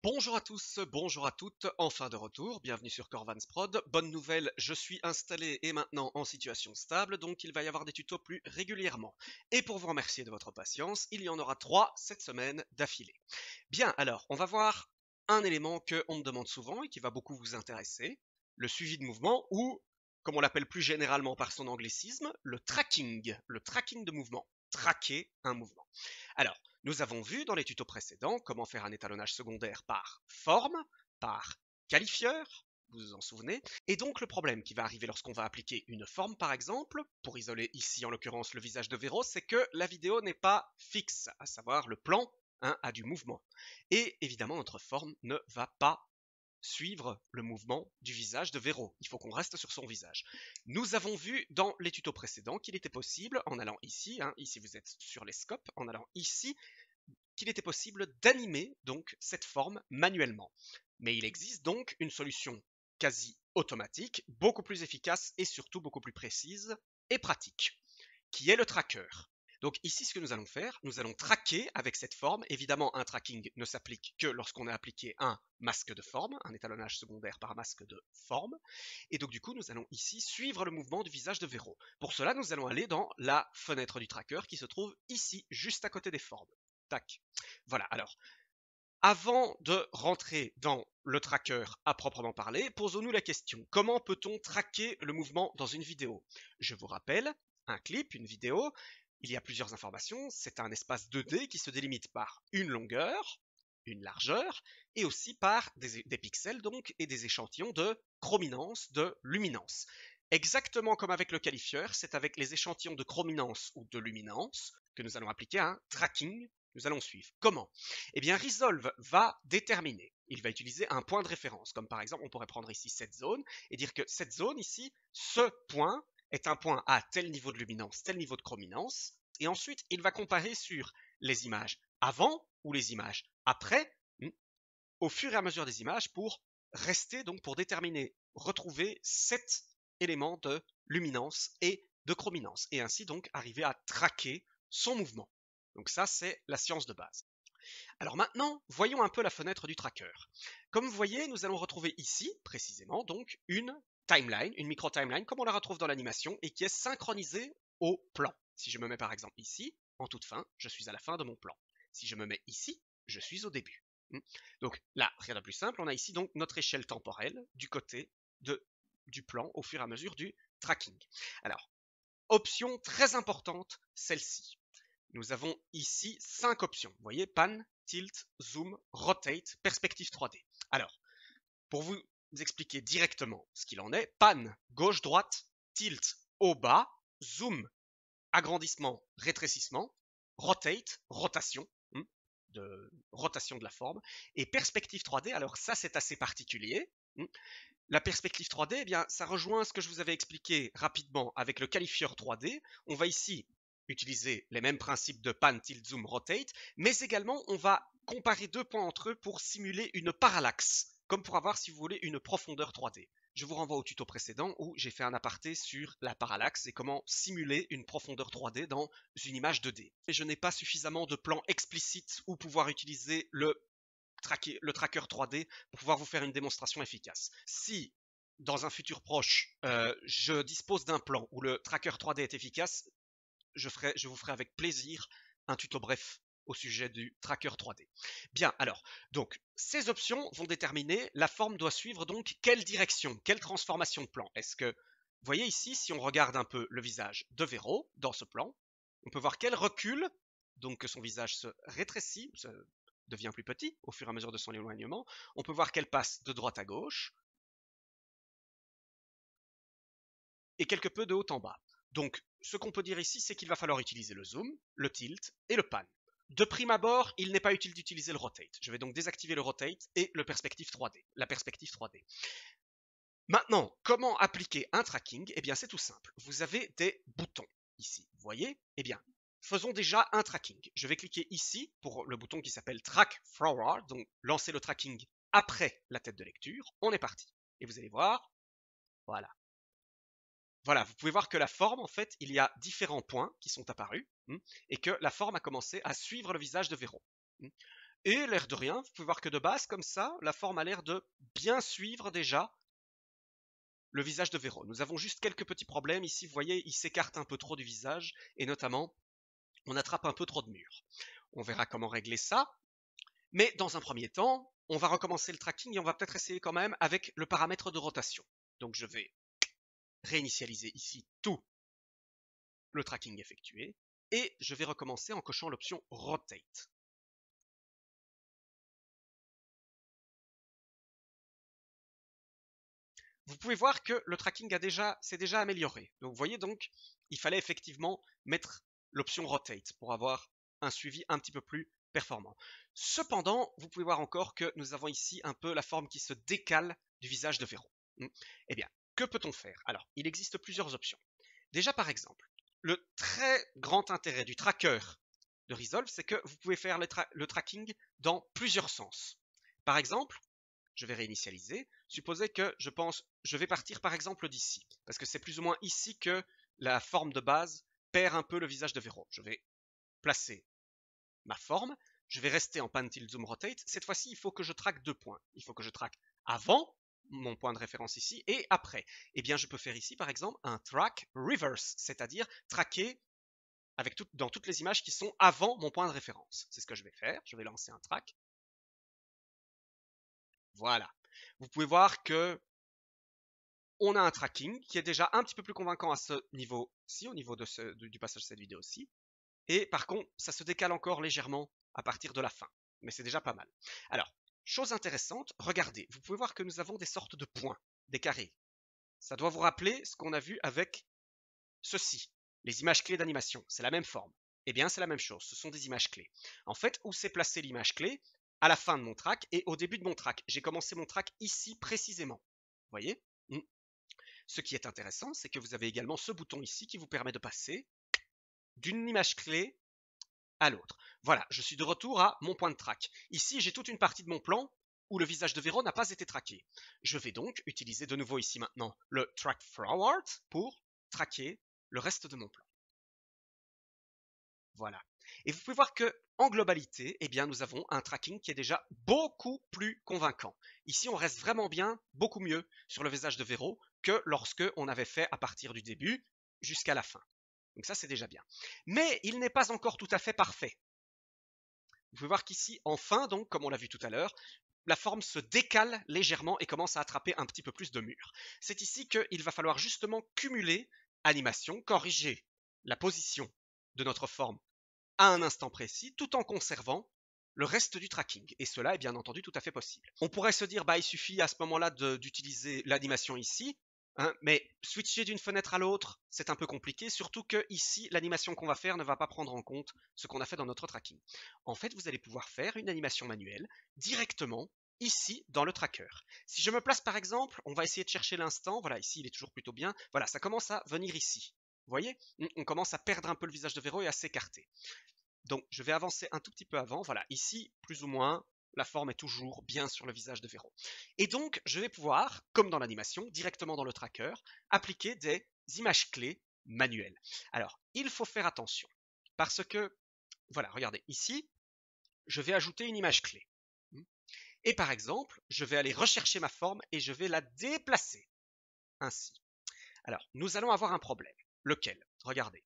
Bonjour à tous, bonjour à toutes, enfin de retour, bienvenue sur Corvans Prod. Bonne nouvelle, je suis installé et maintenant en situation stable, donc il va y avoir des tutos plus régulièrement. Et pour vous remercier de votre patience, il y en aura 3 cette semaine d'affilée. Bien, alors, on va voir un élément qu'on me demande souvent et qui va beaucoup vous intéresser, le suivi de mouvement ou, comme on l'appelle plus généralement par son anglicisme, le tracking de mouvement, traquer un mouvement. Alors, nous avons vu dans les tutos précédents comment faire un étalonnage secondaire par forme, par qualifieur, vous vous en souvenez. Et donc le problème qui va arriver lorsqu'on va appliquer une forme par exemple, pour isoler ici en l'occurrence le visage de Véro, c'est que la vidéo n'est pas fixe, à savoir le plan a du mouvement. Et évidemment notre forme ne va pas suivre le mouvement du visage de Véro. Il faut qu'on reste sur son visage. Nous avons vu dans les tutos précédents qu'il était possible, en allant ici, ici vous êtes sur les scopes, en allant ici, qu'il était possible d'animer donc cette forme manuellement. Mais il existe donc une solution quasi automatique, beaucoup plus efficace et surtout beaucoup plus précise et pratique, qui est le tracker. Donc ici, ce que nous allons faire, nous allons traquer avec cette forme. Évidemment, un tracking ne s'applique que lorsqu'on a appliqué un masque de forme, un étalonnage secondaire par masque de forme. Et donc du coup, nous allons ici suivre le mouvement du visage de Véro. Pour cela, nous allons aller dans la fenêtre du tracker qui se trouve ici, juste à côté des formes. Tac. Voilà, alors, avant de rentrer dans le tracker à proprement parler, posons-nous la question, comment peut-on traquer le mouvement dans une vidéo? Je vous rappelle, un clip, une vidéo, il y a plusieurs informations, c'est un espace 2D qui se délimite par une longueur, une largeur, et aussi par des pixels donc, et des échantillons de chrominance, de luminance. Exactement comme avec le qualifieur, c'est avec les échantillons de chrominance ou de luminance que nous allons appliquer un tracking, nous allons suivre. Comment? Eh bien, Resolve va déterminer. Il va utiliser un point de référence, comme par exemple, on pourrait prendre ici cette zone et dire que cette zone ici, ce point est un point à tel niveau de luminance, tel niveau de chrominance, et ensuite il va comparer sur les images avant ou les images après, au fur et à mesure des images pour rester, donc pour déterminer, retrouver cet élément de luminance et de chrominance, et ainsi donc arriver à traquer son mouvement. Donc ça, c'est la science de base. Alors maintenant, voyons un peu la fenêtre du tracker. Comme vous voyez, nous allons retrouver ici, précisément, donc une timeline, une micro-timeline, comme on la retrouve dans l'animation, et qui est synchronisée au plan. Si je me mets par exemple ici, en toute fin, je suis à la fin de mon plan. Si je me mets ici, je suis au début. Donc là, rien de plus simple, on a ici donc notre échelle temporelle du côté du plan au fur et à mesure du tracking. Alors, option très importante, celle-ci. Nous avons ici 5 options. Vous voyez, pan, tilt, zoom, rotate, perspective 3D. Alors, pour vous expliquer directement ce qu'il en est, pan, gauche-droite, tilt, haut-bas, zoom, agrandissement, rétrécissement, rotate, rotation, de rotation de la forme, et perspective 3D, alors ça c'est assez particulier. La perspective 3D, eh bien, ça rejoint ce que je vous avais expliqué rapidement avec le qualifieur 3D. On va ici utiliser les mêmes principes de pan, tilt, zoom, rotate, mais également on va comparer deux points entre eux pour simuler une parallaxe, comme pour avoir, si vous voulez, une profondeur 3D. Je vous renvoie au tuto précédent où j'ai fait un aparté sur la parallaxe et comment simuler une profondeur 3D dans une image 2D. Et je n'ai pas suffisamment de plans explicites où pouvoir utiliser le tracker 3D pour pouvoir vous faire une démonstration efficace. Si dans un futur proche, je dispose d'un plan où le tracker 3D est efficace, je vous ferai avec plaisir un tuto bref au sujet du tracker 3D. Bien, alors, donc, ces options vont déterminer la forme doit suivre donc quelle direction, quelle transformation de plan. Est-ce que, vous voyez ici, si on regarde un peu le visage de Véro dans ce plan, on peut voir qu'elle recule, donc que son visage se rétrécit, devient plus petit au fur et à mesure de son éloignement. On peut voir qu'elle passe de droite à gauche et quelque peu de haut en bas. Donc, ce qu'on peut dire ici, c'est qu'il va falloir utiliser le zoom, le tilt et le pan. De prime abord, il n'est pas utile d'utiliser le rotate. Je vais donc désactiver le rotate et le perspective 3D, la perspective 3D. Maintenant, comment appliquer un tracking? Eh bien, c'est tout simple. Vous avez des boutons ici. Vous voyez? Eh bien, faisons déjà un tracking. Je vais cliquer ici pour le bouton qui s'appelle Track Forward, donc lancer le tracking après la tête de lecture. On est parti. Et vous allez voir, voilà. Voilà, vous pouvez voir que la forme, en fait, il y a différents points qui sont apparus et que la forme a commencé à suivre le visage de Véro. Et l'air de rien, vous pouvez voir que de base, comme ça, la forme a l'air de bien suivre déjà le visage de Véro. Nous avons juste quelques petits problèmes. Ici, vous voyez, il s'écarte un peu trop du visage et notamment, on attrape un peu trop de murs. On verra comment régler ça. Mais dans un premier temps, on va recommencer le tracking et on va peut-être essayer quand même avec le paramètre de rotation. Donc je vais réinitialiser ici tout le tracking effectué et je vais recommencer en cochant l'option Rotate. Vous pouvez voir que le tracking s'est déjà amélioré. Donc vous voyez donc, il fallait effectivement mettre l'option Rotate pour avoir un suivi un petit peu plus performant. Cependant, vous pouvez voir encore que nous avons ici un peu la forme qui se décale du visage de Véro. Eh bien, que peut-on faire? Alors, il existe plusieurs options. Déjà, par exemple, le très grand intérêt du tracker de Resolve, c'est que vous pouvez faire le tracking dans plusieurs sens. Par exemple, je vais réinitialiser. Supposez que je vais partir par exemple d'ici, parce que c'est plus ou moins ici que la forme de base perd un peu le visage de Véro. Je vais placer ma forme, je vais rester en Pan Tilt Zoom Rotate. Cette fois-ci, il faut que je traque 2 points. Il faut que je traque avant mon point de référence ici et après. Eh bien, je peux faire ici, par exemple, un track reverse, c'est-à-dire traquer dans toutes les images qui sont avant mon point de référence. C'est ce que je vais faire. Je vais lancer un track. Voilà. Vous pouvez voir que on a un tracking qui est déjà un petit peu plus convaincant à ce niveau-ci, au niveau du passage de cette vidéo-ci. Et par contre, ça se décale encore légèrement à partir de la fin. Mais c'est déjà pas mal. Alors, chose intéressante, regardez, vous pouvez voir que nous avons des sortes de points, des carrés. Ça doit vous rappeler ce qu'on a vu avec ceci, les images clés d'animation. C'est la même forme. Eh bien, c'est la même chose, ce sont des images clés. En fait, où s'est placée l'image clé? À la fin de mon track et au début de mon track. J'ai commencé mon track ici précisément. Vous voyez? Ce qui est intéressant, c'est que vous avez également ce bouton ici qui vous permet de passer d'une image clé à l'autre. Voilà, je suis de retour à mon point de track. Ici, j'ai toute une partie de mon plan où le visage de Véro n'a pas été traqué. Je vais donc utiliser de nouveau ici maintenant le track forward pour traquer le reste de mon plan. Voilà. Et vous pouvez voir que en globalité, eh bien, nous avons un tracking qui est déjà beaucoup plus convaincant. Ici, on reste vraiment bien, beaucoup mieux sur le visage de Véro que lorsque on avait fait à partir du début jusqu'à la fin. Donc ça, c'est déjà bien. Mais il n'est pas encore tout à fait parfait. Vous pouvez voir qu'ici, enfin, donc, comme on l'a vu tout à l'heure, la forme se décale légèrement et commence à attraper un petit peu plus de murs. C'est ici qu'il va falloir justement cumuler animation, corriger la position de notre forme à un instant précis, tout en conservant le reste du tracking. Et cela est bien entendu tout à fait possible. On pourrait se dire, bah, il suffit à ce moment-là d'utiliser l'animation ici, hein, mais switcher d'une fenêtre à l'autre, c'est un peu compliqué, surtout que ici, l'animation qu'on va faire ne va pas prendre en compte ce qu'on a fait dans notre tracking. En fait, vous allez pouvoir faire une animation manuelle directement ici dans le tracker. Si je me place par exemple, on va essayer de chercher l'instant, voilà, ici il est toujours plutôt bien, voilà, ça commence à venir ici. Vous voyez, on commence à perdre un peu le visage de Véro et à s'écarter. Donc, je vais avancer un tout petit peu avant. Voilà, ici, plus ou moins, la forme est toujours bien sur le visage de Véro. Et donc, je vais pouvoir, comme dans l'animation, directement dans le tracker, appliquer des images clés manuelles. Alors, il faut faire attention, parce que, voilà, regardez, ici, je vais ajouter une image clé. Et par exemple, je vais aller rechercher ma forme et je vais la déplacer. Ainsi. Alors, nous allons avoir un problème. Lequel? Regardez.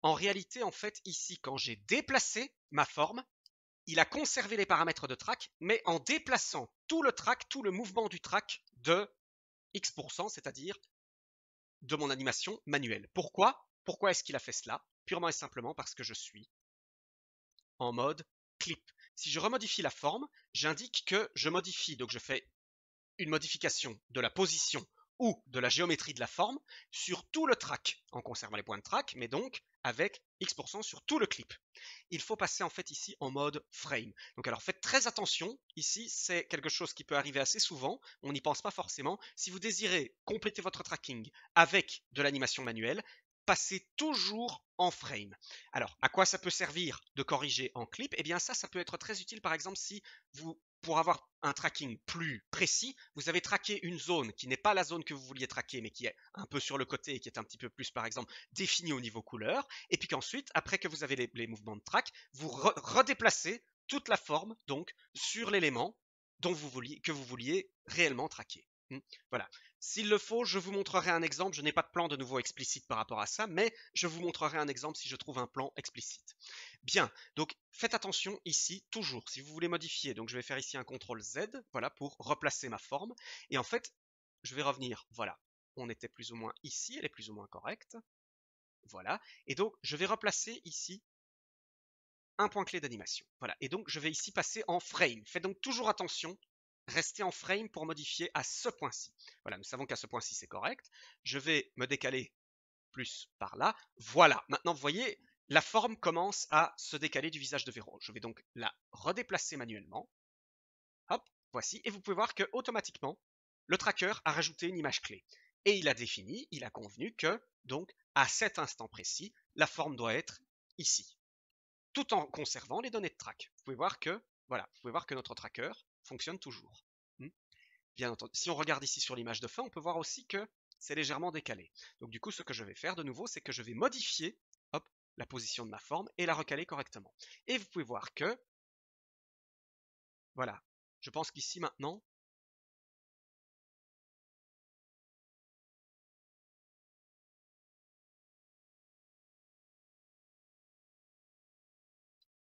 En réalité, en fait, ici, quand j'ai déplacé ma forme, il a conservé les paramètres de track, mais en déplaçant tout le track, tout le mouvement du track de X%, c'est-à-dire de mon animation manuelle. Pourquoi? Pourquoi est-ce qu'il a fait cela? Purement et simplement parce que je suis en mode clip. Si je remodifie la forme, j'indique que je modifie, donc je fais une modification de la position ou de la géométrie de la forme sur tout le track, en conservant les points de track, mais donc avec X% sur tout le clip. Il faut passer en fait ici en mode frame. Donc alors faites très attention, ici c'est quelque chose qui peut arriver assez souvent, on n'y pense pas forcément. Si vous désirez compléter votre tracking avec de l'animation manuelle, passer toujours en frame. Alors, à quoi ça peut servir de corriger en clip? Eh bien, ça peut être très utile, par exemple, si vous, pour avoir un tracking plus précis, vous avez traqué une zone qui n'est pas la zone que vous vouliez traquer, mais qui est un peu sur le côté et qui est un petit peu plus, par exemple, définie au niveau couleur, et puis qu'ensuite, après que vous avez les mouvements de track, vous redéplacez toute la forme, donc, sur l'élément que vous vouliez réellement traquer. Voilà. S'il le faut, je vous montrerai un exemple. Je n'ai pas de plan de nouveau explicite par rapport à ça, mais je vous montrerai un exemple si je trouve un plan explicite. Bien, donc faites attention ici, toujours, si vous voulez modifier. Donc je vais faire ici un CTRL Z, voilà, pour replacer ma forme. Et en fait, je vais revenir, voilà. On était plus ou moins ici, elle est plus ou moins correcte. Voilà. Et donc, je vais replacer ici un point clé d'animation. Voilà. Et donc, je vais ici passer en frame. Faites donc toujours attention. Restez en frame pour modifier à ce point-ci. Voilà, nous savons qu'à ce point-ci, c'est correct. Je vais me décaler plus par là. Voilà, maintenant, vous voyez, la forme commence à se décaler du visage de Véro. Je vais donc la redéplacer manuellement. Hop, voici. Et vous pouvez voir que automatiquement, le tracker a rajouté une image clé. Et il a défini, il a convenu que, donc, à cet instant précis, la forme doit être ici, tout en conservant les données de track. Vous pouvez voir que, voilà, vous pouvez voir que notre tracker fonctionne toujours. Bien entendu, si on regarde ici sur l'image de fin, on peut voir aussi que c'est légèrement décalé. Donc du coup, ce que je vais faire de nouveau, c'est que je vais modifier, hop, la position de ma forme et la recaler correctement. Et vous pouvez voir que, voilà, je pense qu'ici maintenant,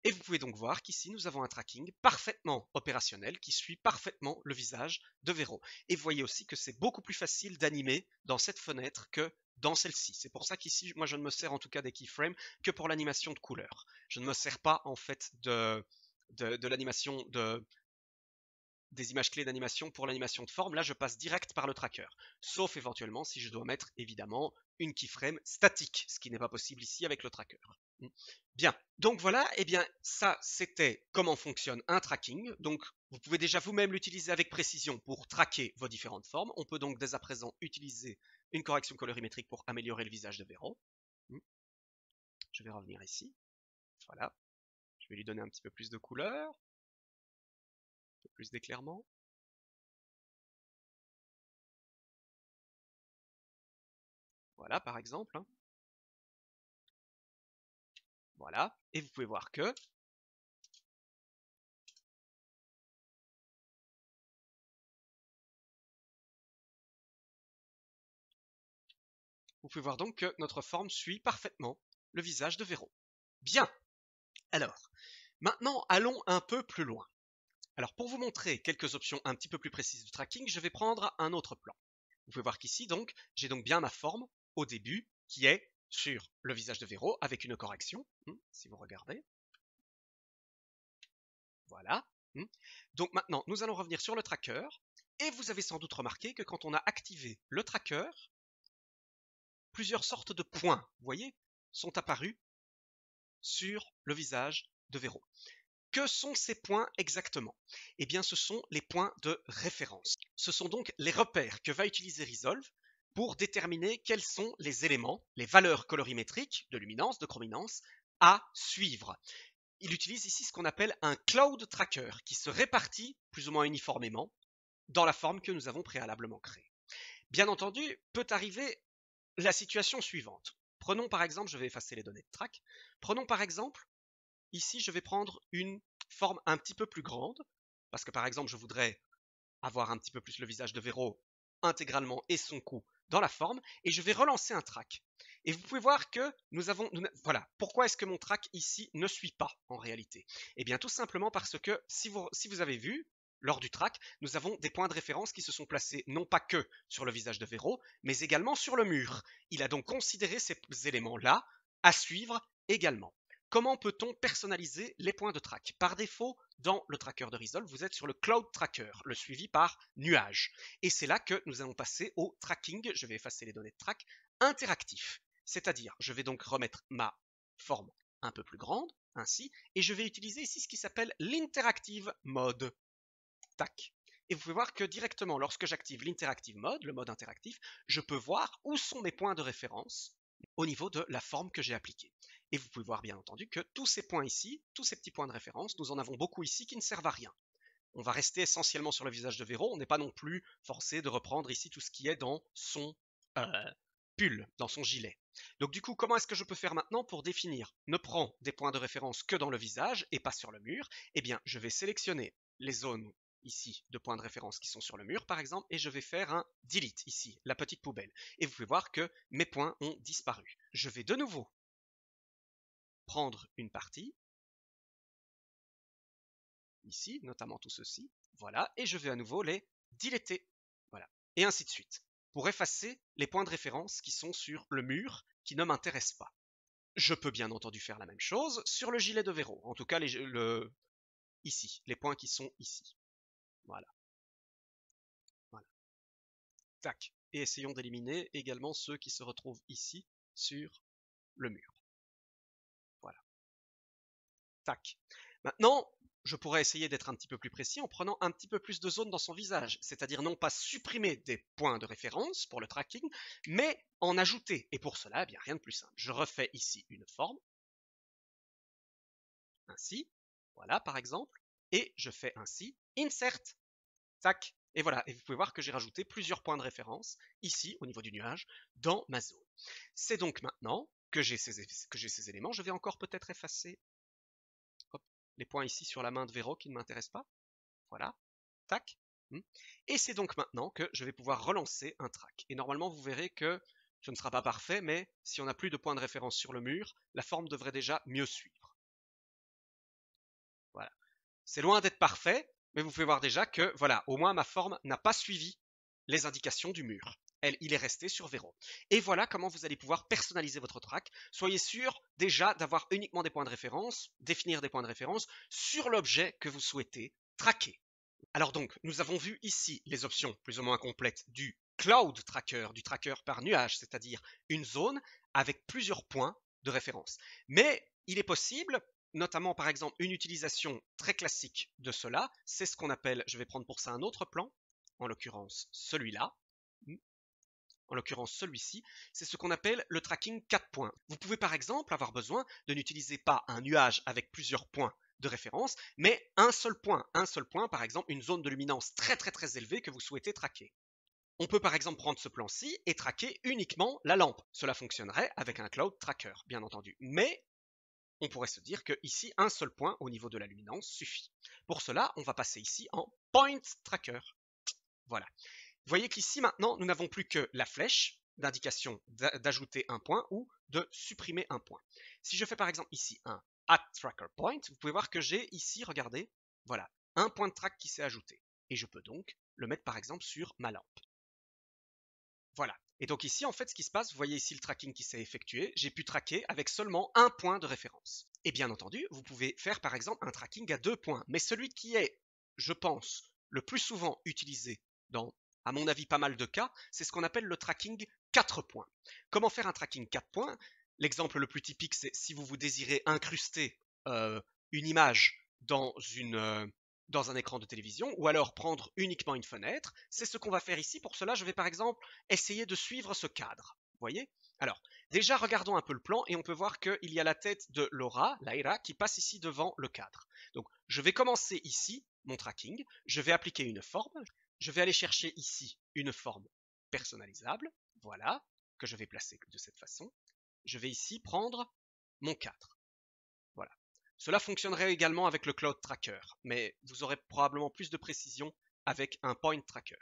et vous pouvez donc voir qu'ici, nous avons un tracking parfaitement opérationnel qui suit parfaitement le visage de Véro. Et vous voyez aussi que c'est beaucoup plus facile d'animer dans cette fenêtre que dans celle-ci. C'est pour ça qu'ici, moi, je ne me sers en tout cas des keyframes que pour l'animation de couleur. Je ne me sers pas en fait de l'animation des images clés d'animation pour l'animation de forme. Là, je passe direct par le tracker. Sauf éventuellement si je dois mettre évidemment une keyframe statique, ce qui n'est pas possible ici avec le tracker. Bien, donc voilà, et bien ça c'était comment fonctionne un tracking. Donc vous pouvez déjà vous-même l'utiliser avec précision pour traquer vos différentes formes. On peut donc dès à présent utiliser une correction colorimétrique pour améliorer le visage de Véro. Je vais revenir ici. Voilà. Je vais lui donner un petit peu plus de couleur, un peu plus d'éclairement. Voilà, par exemple. Voilà. Et vous pouvez voir que vous pouvez voir donc que notre forme suit parfaitement le visage de Véro. Bien. Alors, maintenant, allons un peu plus loin. Alors, pour vous montrer quelques options un petit peu plus précises de tracking, je vais prendre un autre plan. Vous pouvez voir qu'ici, donc, j'ai donc bien ma forme au début qui est sur le visage de Véro avec une correction, si vous regardez. Voilà. Donc maintenant, nous allons revenir sur le tracker. Et vous avez sans doute remarqué que quand on a activé le tracker, plusieurs sortes de points, vous voyez, sont apparus sur le visage de Véro. Que sont ces points exactement? Eh bien, ce sont les points de référence. Ce sont donc les repères que va utiliser Resolve pour déterminer quels sont les éléments, les valeurs colorimétriques de luminance, de chrominance, à suivre. Il utilise ici ce qu'on appelle un cloud tracker qui se répartit plus ou moins uniformément dans la forme que nous avons préalablement créée. Bien entendu, peut arriver la situation suivante. Prenons par exemple, je vais effacer les données de track, prenons par exemple, ici je vais prendre une forme un petit peu plus grande, parce que par exemple je voudrais avoir un petit peu plus le visage de Véro intégralement et son cou dans la forme, et je vais relancer un track. Et vous pouvez voir que voilà, pourquoi est-ce que mon track ici ne suit pas en réalité? Eh bien tout simplement parce que si vous avez vu, lors du track, nous avons des points de référence qui se sont placés non pas que sur le visage de Véro, mais également sur le mur. Il a donc considéré ces éléments-là à suivre également. Comment peut-on personnaliser les points de track? Par défaut, dans le tracker de Resolve, vous êtes sur le Cloud Tracker, le suivi par nuage. Et c'est là que nous allons passer au tracking, je vais effacer les données de track, interactif. C'est-à-dire, je vais donc remettre ma forme un peu plus grande, ainsi, et je vais utiliser ici ce qui s'appelle l'interactive mode. Tac. Et vous pouvez voir que directement, lorsque j'active l'interactive mode, le mode interactif, je peux voir où sont mes points de référence, au niveau de la forme que j'ai appliquée. Et vous pouvez voir bien entendu que tous ces points ici, tous ces petits points de référence, nous en avons beaucoup ici qui ne servent à rien. On va rester essentiellement sur le visage de Véro, on n'est pas non plus forcé de reprendre ici tout ce qui est dans son pull, dans son gilet. Donc du coup, comment est-ce que je peux faire maintenant pour définir? Ne prends des points de référence que dans le visage et pas sur le mur. Eh bien, je vais sélectionner les zones ici de points de référence qui sont sur le mur par exemple, et je vais faire un delete ici, la petite poubelle. Et vous pouvez voir que mes points ont disparu. Je vais de nouveau prendre une partie, ici, notamment tout ceci, voilà, et je vais à nouveau les deleter, voilà, et ainsi de suite, pour effacer les points de référence qui sont sur le mur, qui ne m'intéressent pas. Je peux bien entendu faire la même chose sur le gilet de Véro, en tout cas ici, les points qui sont ici, voilà, voilà, tac, et essayons d'éliminer également ceux qui se retrouvent ici, sur le mur, voilà, tac. Maintenant, je pourrais essayer d'être un petit peu plus précis en prenant un petit peu plus de zones dans son visage, c'est-à-dire non pas supprimer des points de référence pour le tracking, mais en ajouter. Et pour cela, eh bien, rien de plus simple. Je refais ici une forme, ainsi, voilà par exemple, et je fais ainsi insert, tac, et voilà. Et vous pouvez voir que j'ai rajouté plusieurs points de référence ici au niveau du nuage dans ma zone. C'est donc maintenant que j'ai ces éléments, je vais encore peut-être effacer les points ici sur la main de Véro qui ne m'intéressent pas. Voilà, tac. Et c'est donc maintenant que je vais pouvoir relancer un track. Et normalement, vous verrez que ce ne sera pas parfait, mais si on n'a plus de points de référence sur le mur, la forme devrait déjà mieux suivre. Voilà. C'est loin d'être parfait, mais vous pouvez voir déjà que, voilà, au moins ma forme n'a pas suivi les indications du mur. Il est resté sur Véro. Et voilà comment vous allez pouvoir personnaliser votre track. Soyez sûr déjà d'avoir uniquement des points de référence, définir des points de référence sur l'objet que vous souhaitez traquer. Alors donc, nous avons vu ici les options plus ou moins complètes du Cloud Tracker, du tracker par nuage, c'est-à-dire une zone avec plusieurs points de référence. Mais il est possible, notamment par exemple une utilisation très classique de cela, c'est ce qu'on appelle, je vais prendre pour ça un autre plan, en l'occurrence celui-là, en l'occurrence celui-ci, c'est ce qu'on appelle le tracking 4 points. Vous pouvez par exemple avoir besoin de n'utiliser pas un nuage avec plusieurs points de référence, mais un seul point, par exemple une zone de luminance très très très élevée que vous souhaitez traquer. On peut par exemple prendre ce plan-ci et traquer uniquement la lampe. Cela fonctionnerait avec un cloud tracker, bien entendu. Mais on pourrait se dire que ici, un seul point au niveau de la luminance suffit. Pour cela, on va passer ici en point tracker. Voilà. Vous voyez qu'ici maintenant, nous n'avons plus que la flèche d'indication d'ajouter un point ou de supprimer un point. Si je fais par exemple ici un @tracker_point, vous pouvez voir que j'ai ici, regardez, voilà, un point de track qui s'est ajouté. Et je peux donc le mettre par exemple sur ma lampe. Voilà. Et donc ici, en fait, ce qui se passe, vous voyez ici le tracking qui s'est effectué, j'ai pu traquer avec seulement un point de référence. Et bien entendu, vous pouvez faire par exemple un tracking à 2 points. Mais celui qui est, je pense, le plus souvent utilisé dans, à mon avis, pas mal de cas, c'est ce qu'on appelle le tracking 4 points. Comment faire un tracking 4 points? L'exemple le plus typique, c'est si vous désirez incruster une image dans un écran de télévision, ou alors prendre uniquement une fenêtre. C'est ce qu'on va faire ici. Pour cela, je vais par exemple essayer de suivre ce cadre. Vous voyez? Alors, déjà, regardons un peu le plan et on peut voir qu'il y a la tête de Laura, Lyra, qui passe ici devant le cadre. Donc, je vais commencer ici mon tracking. Je vais appliquer une forme. Je vais aller chercher ici une forme personnalisable. Voilà, que je vais placer de cette façon. Je vais ici prendre mon cadre. Voilà. Cela fonctionnerait également avec le Cloud Tracker, mais vous aurez probablement plus de précision avec un Point Tracker.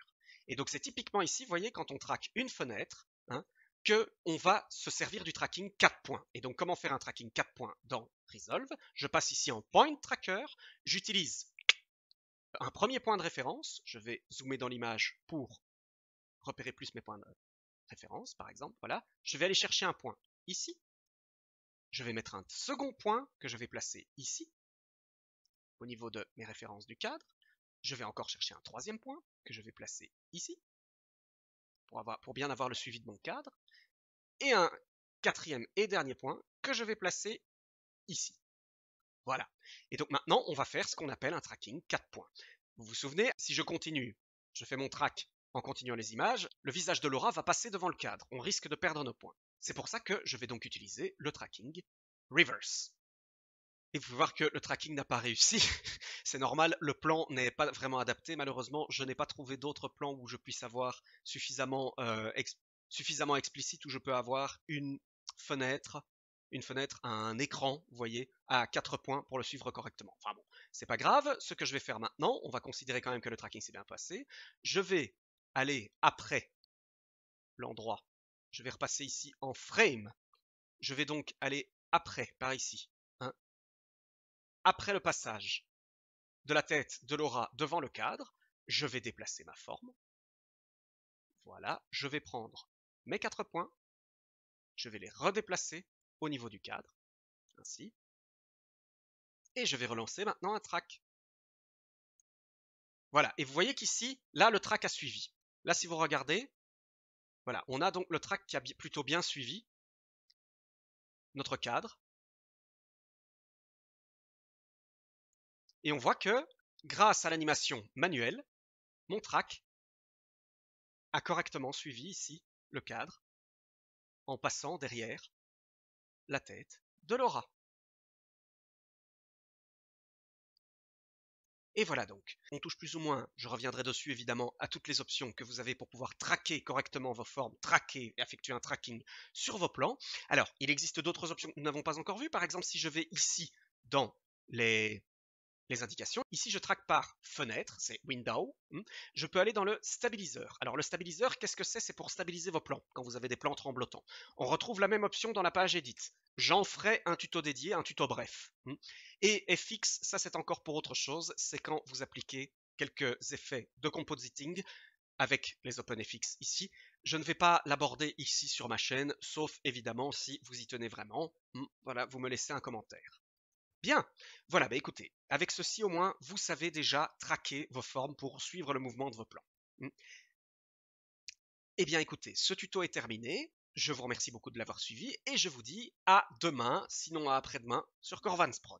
Et donc c'est typiquement ici, vous voyez, quand on traque une fenêtre, qu'on va se servir du tracking 4 points. Et donc comment faire un tracking 4 points dans Resolve? Je passe ici en Point Tracker, j'utilise un premier point de référence, je vais zoomer dans l'image pour repérer plus mes points de référence, par exemple, voilà. Je vais aller chercher un point ici, je vais mettre un second point que je vais placer ici, au niveau de mes références du cadre. Je vais encore chercher un troisième point que je vais placer ici, pour bien avoir le suivi de mon cadre. Et un quatrième et dernier point que je vais placer ici. Voilà. Et donc maintenant, on va faire ce qu'on appelle un tracking 4 points. Vous vous souvenez, si je continue, je fais mon track en continuant les images, le visage de Laura va passer devant le cadre. On risque de perdre nos points. C'est pour ça que je vais donc utiliser le tracking reverse. Et vous pouvez voir que le tracking n'a pas réussi. C'est normal, le plan n'est pas vraiment adapté. Malheureusement, je n'ai pas trouvé d'autres plans où je puisse avoir suffisamment explicite, où je peux avoir une fenêtre, un écran, vous voyez, à 4 points pour le suivre correctement. Enfin bon, c'est pas grave. Ce que je vais faire maintenant, on va considérer quand même que le tracking s'est bien passé. Je vais aller après l'endroit. Je vais repasser ici en frame. Je vais donc aller après, par ici. Hein. Après le passage de la tête de Laura devant le cadre, je vais déplacer ma forme. Voilà, je vais prendre mes 4 points, je vais les redéplacer au niveau du cadre, ainsi. Et je vais relancer maintenant un track. Voilà, et vous voyez qu'ici, là, le track a suivi. Là, si vous regardez, voilà, on a donc le track qui a plutôt bien suivi notre cadre. Et on voit que, grâce à l'animation manuelle, mon track a correctement suivi ici le cadre en passant derrière la tête de Laura. Et voilà donc, on touche plus ou moins, je reviendrai dessus évidemment, à toutes les options que vous avez pour pouvoir traquer correctement vos formes, traquer et effectuer un tracking sur vos plans. Alors, il existe d'autres options que nous n'avons pas encore vues. Par exemple, si je vais ici dans les indications. Ici, je traque par fenêtre, c'est window. Je peux aller dans le stabiliseur. Alors, le stabiliseur, qu'est-ce que c'est? C'est pour stabiliser vos plans, quand vous avez des plans tremblotants. On retrouve la même option dans la page Edit. J'en ferai un tuto dédié, un tuto bref. Et FX, ça c'est encore pour autre chose. C'est quand vous appliquez quelques effets de compositing avec les OpenFX ici. Je ne vais pas l'aborder ici sur ma chaîne, sauf évidemment si vous y tenez vraiment. Voilà, vous me laissez un commentaire. Bien, voilà, bah écoutez, avec ceci au moins, vous savez déjà traquer vos formes pour suivre le mouvement de vos plans. Eh bien écoutez, ce tuto est terminé, je vous remercie beaucoup de l'avoir suivi et je vous dis à demain, sinon à après-demain, sur Corvansprod.